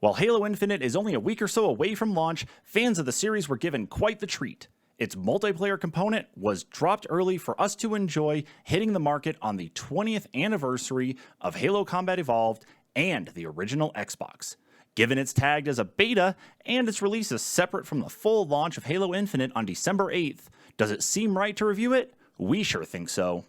While Halo Infinite is only a week or so away from launch, fans of the series were given quite the treat. Its multiplayer component was dropped early for us to enjoy, hitting the market on the 20th anniversary of Halo Combat Evolved and the original Xbox. Given it's tagged as a beta and its release is separate from the full launch of Halo Infinite on December 8th, does it seem right to review it? We sure think so.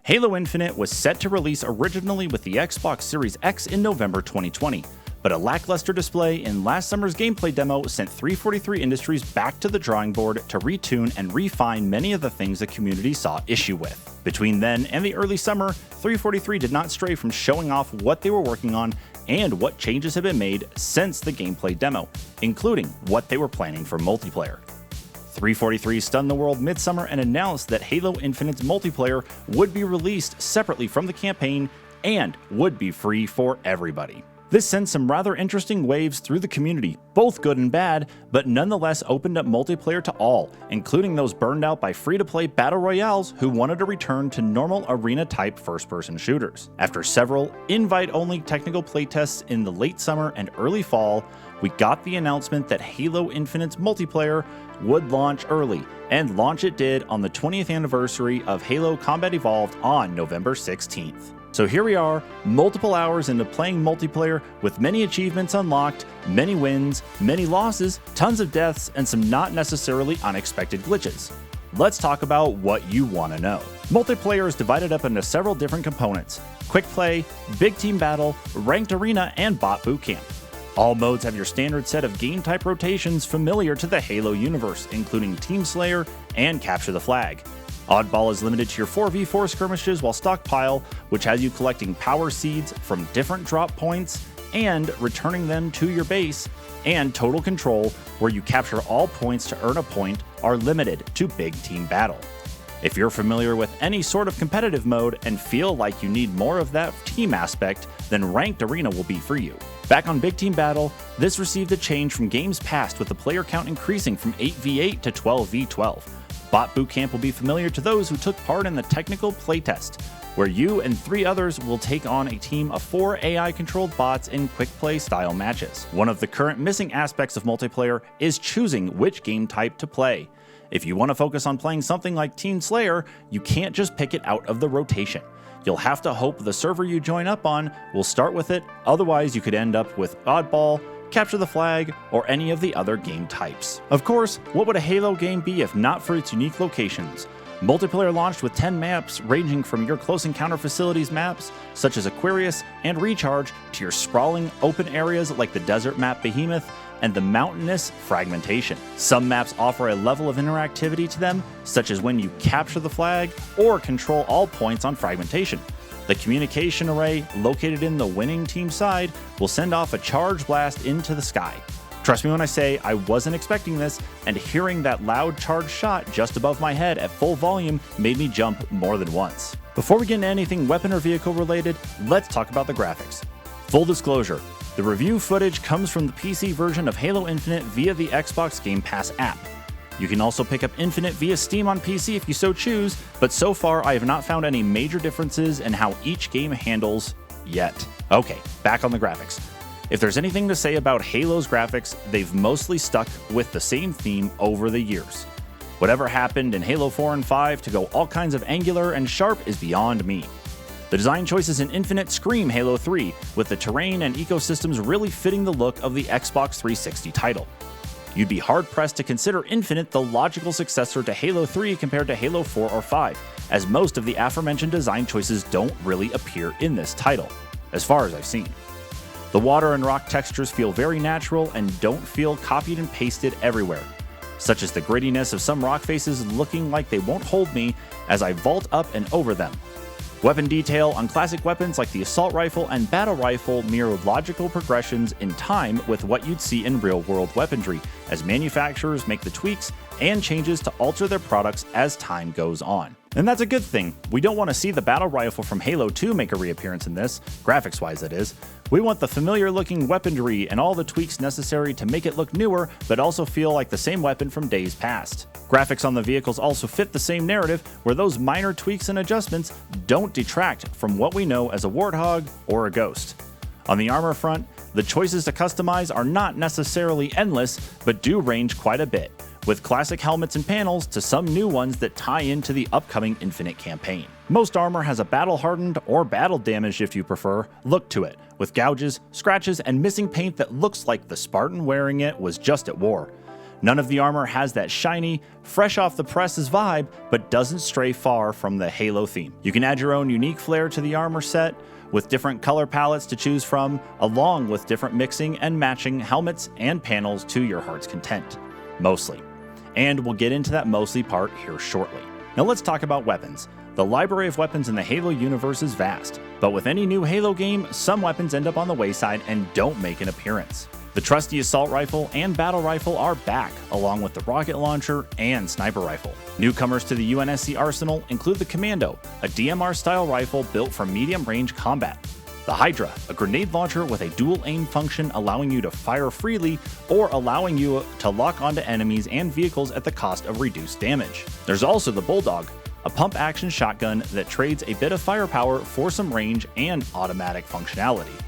Halo Infinite was set to release originally with the Xbox Series X in November 2020, but a lackluster display in last summer's gameplay demo sent 343 Industries back to the drawing board to retune and refine many of the things the community saw issue with. Between then and the early summer, 343 did not stray from showing off what they were working on and what changes have been made since the gameplay demo, including what they were planning for multiplayer. 343 stunned the world midsummer and announced that Halo Infinite's multiplayer would be released separately from the campaign and would be free for everybody. This sent some rather interesting waves through the community, both good and bad, but nonetheless opened up multiplayer to all, including those burned out by free-to-play battle royales who wanted to return to normal arena-type first-person shooters. After several invite-only technical playtests in the late summer and early fall, we got the announcement that Halo Infinite's multiplayer would launch early, and launch it did on the 20th anniversary of Halo Combat Evolved on November 16th. So here we are, multiple hours into playing multiplayer with many achievements unlocked, many wins, many losses, tons of deaths, and some not necessarily unexpected glitches. Let's talk about what you want to know. Multiplayer is divided up into several different components: quick play, big team battle, ranked arena, and bot boot camp. All modes have your standard set of game type rotations familiar to the Halo universe, including Team Slayer and Capture the Flag. Oddball is limited to your 4v4 skirmishes, while Stockpile, which has you collecting power seeds from different drop points and returning them to your base, and Total Control, where you capture all points to earn a point, are limited to Big Team Battle. If you're familiar with any sort of competitive mode and feel like you need more of that team aspect, then Ranked Arena will be for you. Back on Big Team Battle, this received a change from games past, with the player count increasing from 8v8 to 12v12. Bot Boot Camp will be familiar to those who took part in the technical playtest, where you and 3 others will take on a team of 4 AI-controlled bots in quick play style matches. One of the current missing aspects of multiplayer is choosing which game type to play. If you want to focus on playing something like Team Slayer, you can't just pick it out of the rotation. You'll have to hope the server you join up on will start with it, otherwise you could end up with Oddball, Capture the Flag, or any of the other game types. Of course, what would a Halo game be if not for its unique locations? Multiplayer launched with 10 maps ranging from your close encounter facilities maps, such as Aquarius and Recharge, to your sprawling open areas like the desert map Behemoth and the mountainous Fragmentation. Some maps offer a level of interactivity to them, such as when you capture the flag or control all points on Fragmentation. The communication array located in the winning team side will send off a charge blast into the sky. Trust me when I say I wasn't expecting this, and hearing that loud charge shot just above my head at full volume made me jump more than once. Before we get into anything weapon or vehicle related, let's talk about the graphics. Full disclosure, the review footage comes from the PC version of Halo Infinite via the Xbox Game Pass app. You can also pick up Infinite via Steam on PC if you so choose, but so far I have not found any major differences in how each game handles yet. Okay, back on the graphics. If there's anything to say about Halo's graphics, they've mostly stuck with the same theme over the years. Whatever happened in Halo 4 and 5 to go all kinds of angular and sharp is beyond me. The design choices in Infinite scream Halo 3, with the terrain and ecosystems really fitting the look of the Xbox 360 title. You'd be hard-pressed to consider Infinite the logical successor to Halo 3 compared to Halo 4 or 5, as most of the aforementioned design choices don't really appear in this title, as far as I've seen. The water and rock textures feel very natural and don't feel copied and pasted everywhere, such as the grittiness of some rock faces looking like they won't hold me as I vault up and over them. Weapon detail on classic weapons like the assault rifle and battle rifle mirror logical progressions in time with what you'd see in real-world weaponry, as manufacturers make the tweaks and changes to alter their products as time goes on. And that's a good thing. We don't want to see the battle rifle from Halo 2 make a reappearance in this, graphics-wise that is. We want the familiar-looking weaponry and all the tweaks necessary to make it look newer, but also feel like the same weapon from days past. Graphics on the vehicles also fit the same narrative, where those minor tweaks and adjustments don't detract from what we know as a Warthog or a Ghost. On the armor front, the choices to customize are not necessarily endless, but do range quite a bit, with classic helmets and panels to some new ones that tie into the upcoming Infinite campaign. Most armor has a battle-hardened, or battle-damaged if you prefer, look to it, with gouges, scratches, and missing paint that looks like the Spartan wearing it was just at war. None of the armor has that shiny, fresh off the presses vibe, but doesn't stray far from the Halo theme. You can add your own unique flair to the armor set, with different color palettes to choose from, along with different mixing and matching helmets and panels to your heart's content. Mostly. And we'll get into that mostly part here shortly. Now let's talk about weapons. The library of weapons in the Halo universe is vast, but with any new Halo game, some weapons end up on the wayside and don't make an appearance. The trusty assault rifle and battle rifle are back, along with the rocket launcher and sniper rifle. Newcomers to the UNSC arsenal include the Commando, a DMR-style rifle built for medium-range combat. The Hydra, a grenade launcher with a dual aim function allowing you to fire freely or allowing you to lock onto enemies and vehicles at the cost of reduced damage. There's also the Bulldog, a pump-action shotgun that trades a bit of firepower for some range and automatic functionality.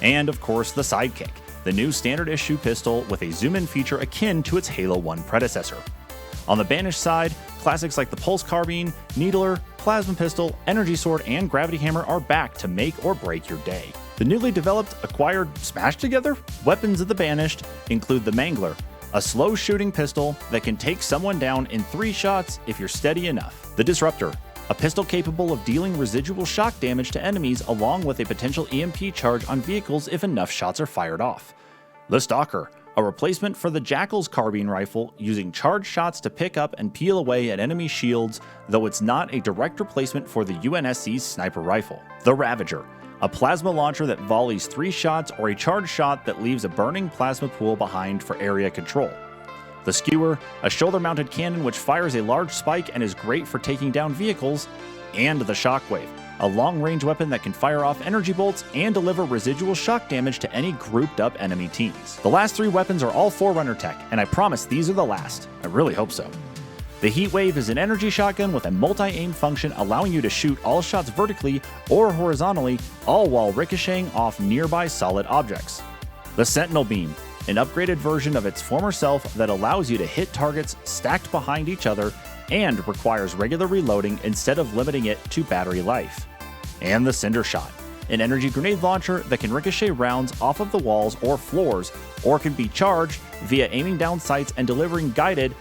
And of course the Sidekick, the new standard-issue pistol with a zoom-in feature akin to its Halo 1 predecessor. On the Banished side, classics like the Pulse Carbine, Needler, Plasma Pistol, Energy Sword, and Gravity Hammer are back to make or break your day. The newly developed, acquired, smashed together weapons of the Banished include the Mangler, a slow-shooting pistol that can take someone down in 3 shots if you're steady enough. The Disruptor, a pistol capable of dealing residual shock damage to enemies along with a potential EMP charge on vehicles if enough shots are fired off. The Stalker, a replacement for the Jackal's carbine rifle using charged shots to pick up and peel away at enemy shields, though it's not a direct replacement for the UNSC's sniper rifle. The Ravager, a plasma launcher that volleys 3 shots or a charged shot that leaves a burning plasma pool behind for area control. The Skewer, a shoulder-mounted cannon which fires a large spike and is great for taking down vehicles. And the Shockwave, a long-range weapon that can fire off energy bolts and deliver residual shock damage to any grouped-up enemy teams. The last 3 weapons are all Forerunner tech, and I promise these are the last. I really hope so. The Heatwave is an energy shotgun with a multi-aim function allowing you to shoot all shots vertically or horizontally, all while ricocheting off nearby solid objects. The Sentinel Beam, an upgraded version of its former self that allows you to hit targets stacked behind each other and requires regular reloading instead of limiting it to battery life. And the Cinder Shot, an energy grenade launcher that can ricochet rounds off of the walls or floors, or can be charged via aiming down sights and delivering guided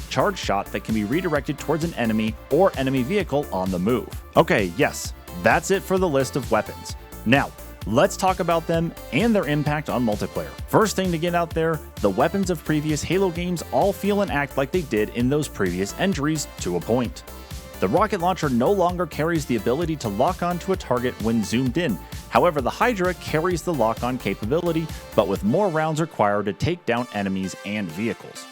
charge shot that can be redirected towards an enemy or enemy vehicle on the move. Okay, yes, that's it for the list of weapons. Now, let's talk about them and their impact on multiplayer. First thing to get out there, the weapons of previous Halo games all feel and act like they did in those previous entries to a point. The rocket launcher no longer carries the ability to lock onto a target when zoomed in. However, the Hydra carries the lock-on capability, but with more rounds required to take down enemies and vehicles.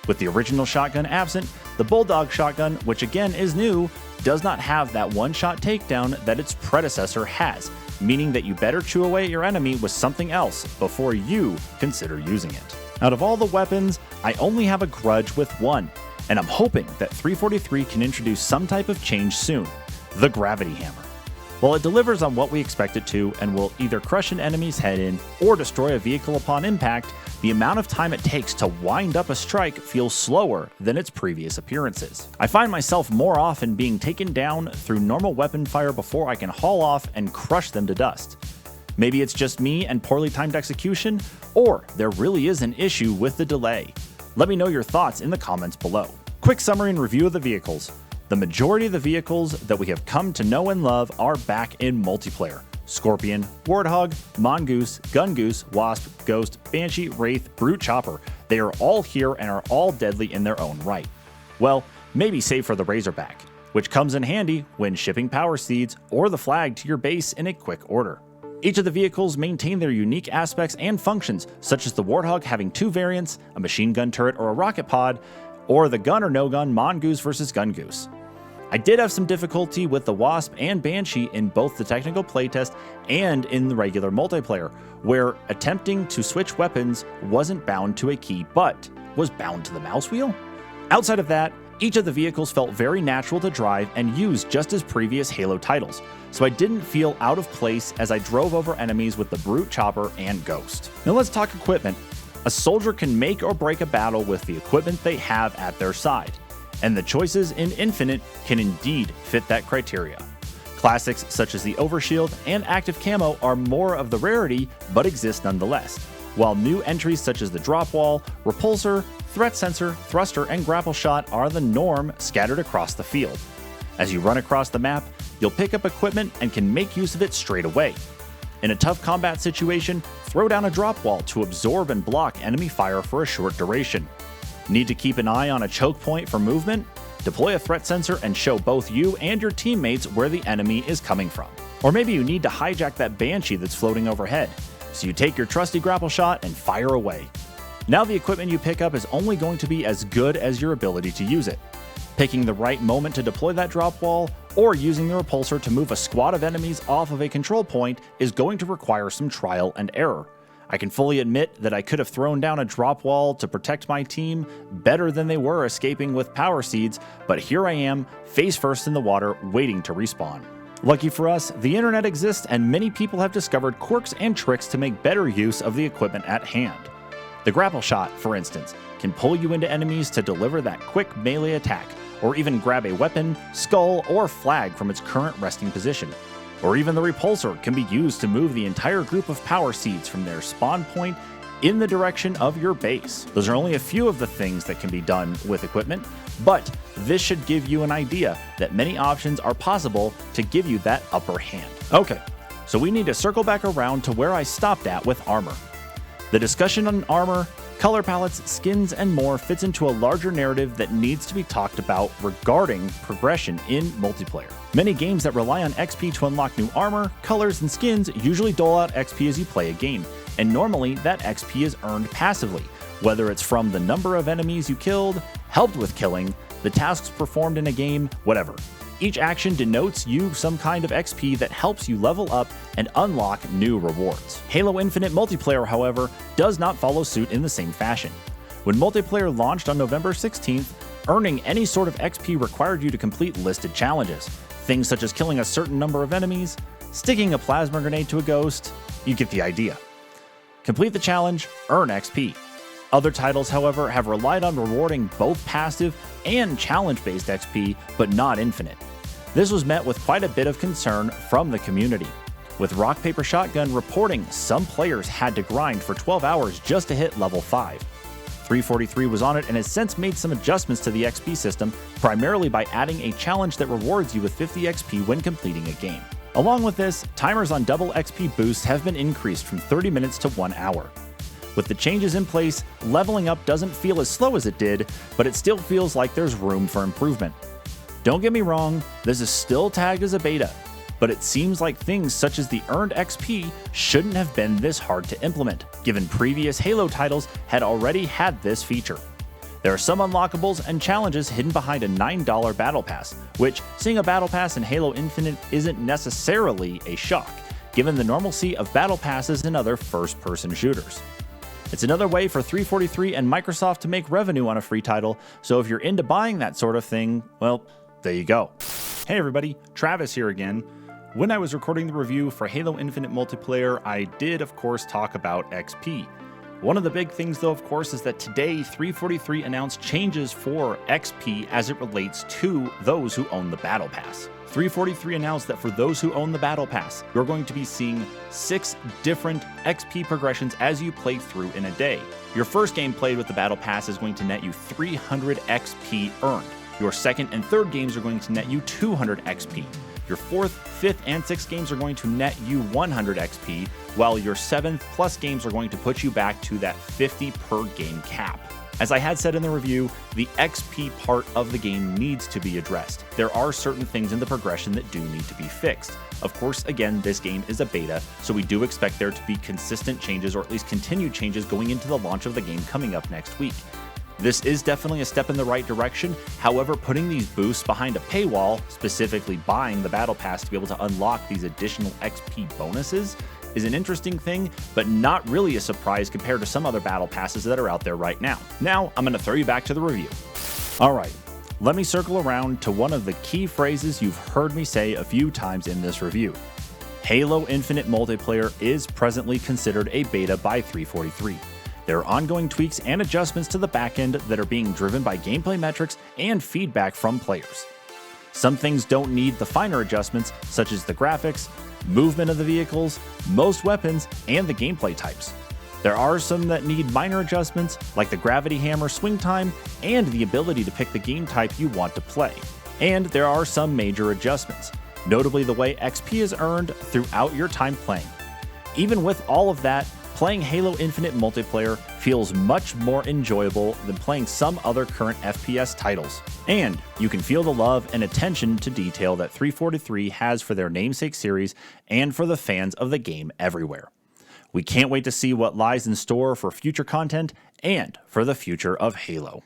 With the original shotgun absent, the Bulldog shotgun, which again is new, does not have that one-shot takedown that its predecessor has, meaning that you better chew away at your enemy with something else before you consider using it. Out of all the weapons, I only have a grudge with one, and I'm hoping that 343 can introduce some type of change soon: the Gravity Hammer. While it delivers on what we expect it to and will either crush an enemy's head in or destroy a vehicle upon impact, the amount of time it takes to wind up a strike feels slower than its previous appearances. I find myself more often being taken down through normal weapon fire before I can haul off and crush them to dust. Maybe it's just me and poorly timed execution, or there really is an issue with the delay. Let me know your thoughts in the comments below. Quick summary and review of the vehicles. The majority of the vehicles that we have come to know and love are back in multiplayer. Scorpion, Warthog, Mongoose, Gungoose, Wasp, Ghost, Banshee, Wraith, Brute Chopper. They are all here and are all deadly in their own right. Well, maybe save for the Razorback, which comes in handy when shipping power seeds or the flag to your base in a quick order. Each of the vehicles maintain their unique aspects and functions, such as the Warthog having 2 variants, a machine gun turret or a rocket pod, or the gun or no gun Mongoose versus Gungoose. I did have some difficulty with the Wasp and Banshee in both the technical playtest and in the regular multiplayer, where attempting to switch weapons wasn't bound to a key but was bound to the mouse wheel. Outside of that, each of the vehicles felt very natural to drive and use just as previous Halo titles, so I didn't feel out of place as I drove over enemies with the Brute Chopper and Ghost. Now let's talk equipment. A soldier can make or break a battle with the equipment they have at their side, and the choices in Infinite can indeed fit that criteria. Classics such as the Overshield and Active Camo are more of the rarity, but exist nonetheless, while new entries such as the Drop Wall, Repulsor, Threat Sensor, Thruster, and Grapple Shot are the norm scattered across the field. As you run across the map, you'll pick up equipment and can make use of it straight away. In a tough combat situation, throw down a drop wall to absorb and block enemy fire for a short duration. Need to keep an eye on a choke point for movement? Deploy a threat sensor and show both you and your teammates where the enemy is coming from. Or maybe you need to hijack that Banshee that's floating overhead, so you take your trusty grapple shot and fire away. Now the equipment you pick up is only going to be as good as your ability to use it. Picking the right moment to deploy that drop wall, or using the repulsor to move a squad of enemies off of a control point is going to require some trial and error. I can fully admit that I could have thrown down a drop wall to protect my team better than they were escaping with power seeds, but here I am, face first in the water, waiting to respawn. Lucky for us, the internet exists and many people have discovered quirks and tricks to make better use of the equipment at hand. The grapple shot, for instance, can pull you into enemies to deliver that quick melee attack, or even grab a weapon, skull, or flag from its current resting position. Or even the repulsor can be used to move the entire group of power seeds from their spawn point in the direction of your base. Those are only a few of the things that can be done with equipment, but this should give you an idea that many options are possible to give you that upper hand. Okay, so we need to circle back around to where I stopped at with armor. The discussion on armor, color palettes, skins, and more fits into a larger narrative that needs to be talked about regarding progression in multiplayer. Many games that rely on XP to unlock new armor, colors, and skins usually dole out XP as you play a game, and normally that XP is earned passively, whether it's from the number of enemies you killed, helped with killing, the tasks performed in a game, whatever. Each action denotes you some kind of XP that helps you level up and unlock new rewards. Halo Infinite multiplayer, however, does not follow suit in the same fashion. When multiplayer launched on November 16th, earning any sort of XP required you to complete listed challenges. Things such as killing a certain number of enemies, sticking a plasma grenade to a ghost, you get the idea. Complete the challenge, earn XP. Other titles, however, have relied on rewarding both passive and challenge-based XP, but not infinite. This was met with quite a bit of concern from the community, with Rock Paper Shotgun reporting some players had to grind for 12 hours just to hit level 5. 343 was on it and has since made some adjustments to the XP system, primarily by adding a challenge that rewards you with 50 XP when completing a game. Along with this, timers on double XP boosts have been increased from 30 minutes to 1 hour. With the changes in place, leveling up doesn't feel as slow as it did, but it still feels like there's room for improvement. Don't get me wrong, this is still tagged as a beta, but it seems like things such as the earned XP shouldn't have been this hard to implement, given previous Halo titles had already had this feature. There are some unlockables and challenges hidden behind a $9 Battle Pass, which, seeing a Battle Pass in Halo Infinite isn't necessarily a shock, given the normalcy of Battle Passes in other first-person shooters. It's another way for 343 and Microsoft to make revenue on a free title, so if you're into buying that sort of thing, well, there you go. Hey everybody, Travis here again. When I was recording the review for Halo Infinite multiplayer, I did of course talk about XP. One of the big things though, of course, is that today 343 announced changes for XP as it relates to those who own the Battle Pass. 343 announced that for those who own the Battle Pass, you're going to be seeing 6 different XP progressions as you play through in a day. Your first game played with the Battle Pass is going to net you 300 XP earned. Your second and third games are going to net you 200 XP. Your fourth, fifth, and sixth games are going to net you 100 XP, while your 7th plus games are going to put you back to that 50 per game cap. As I had said in the review, the XP part of the game needs to be addressed. There are certain things in the progression that do need to be fixed. Of course, again, this game is a beta, so we do expect there to be consistent changes or at least continued changes going into the launch of the game coming up next week. This is definitely a step in the right direction. However, putting these boosts behind a paywall, specifically buying the Battle Pass to be able to unlock these additional XP bonuses, is an interesting thing, but not really a surprise compared to some other Battle Passes that are out there right now. Now, I'm going to throw you back to the review. Alright, let me circle around to one of the key phrases you've heard me say a few times in this review. Halo Infinite multiplayer is presently considered a beta by 343. There are ongoing tweaks and adjustments to the backend that are being driven by gameplay metrics and feedback from players. Some things don't need the finer adjustments, such as the graphics, movement of the vehicles, most weapons, and the gameplay types. There are some that need minor adjustments, like the gravity hammer swing time and the ability to pick the game type you want to play. And there are some major adjustments, notably the way XP is earned throughout your time playing. Even with all of that, playing Halo Infinite multiplayer feels much more enjoyable than playing some other current FPS titles. And you can feel the love and attention to detail that 343 has for their namesake series and for the fans of the game everywhere. We can't wait to see what lies in store for future content and for the future of Halo.